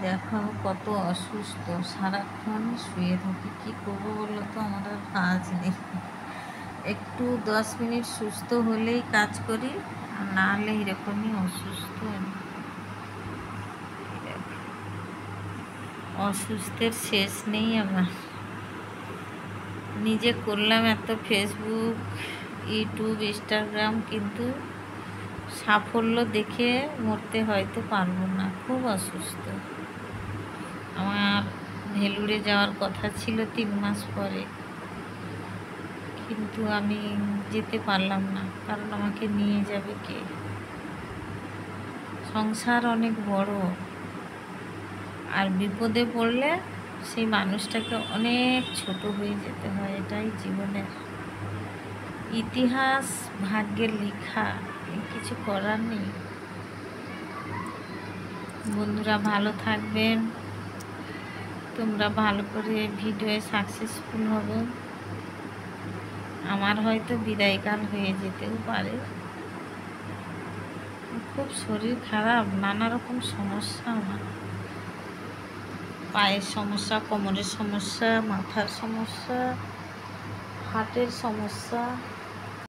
দেখো কত অসুস্থ, সারাক্ষণ শুয়ে থাকি। কি করবো বলো তো, আমার আর কাজ নেই। একটু 10 মিনিট সুস্থ হলেই কাজ করি, আর না হলে এরকমই অসুস্থ আমি। অসুস্থের শেষ নেই আমার। নিজে করলাম এত ফেসবুক, ইউটিউব, ইনস্টাগ্রাম, কিন্তু সাফল্য দেখে মরতে হয়তো পারবো না। খুব অসুস্থ। আমার ভেলুড়ে যাওয়ার কথা ছিল 3 মাস পরে, কিন্তু আমি যেতে পারলাম না, কারণ আমাকে নিয়ে যাবে কে? সংসার অনেক বড়, আর বিপদে পড়লে সেই মানুষটাকে অনেক ছোট হয়ে যেতে হয়। এটাই জীবনের ইতিহাস, ভাগ্যের লেখা, কিছু করার নেই। বন্ধুরা ভালো থাকবেন, তোমরা ভালো করে ভিডিওয়ে সাকসেসফুল হবে। আমার হয়তো বিদায়কাল হয়ে যেতেও পারে। খুব শরীর খারাপ, নানা রকম সমস্যা আমার। পায়ের সমস্যা, কোমরের সমস্যা, মাথার সমস্যা, হার্টের সমস্যা।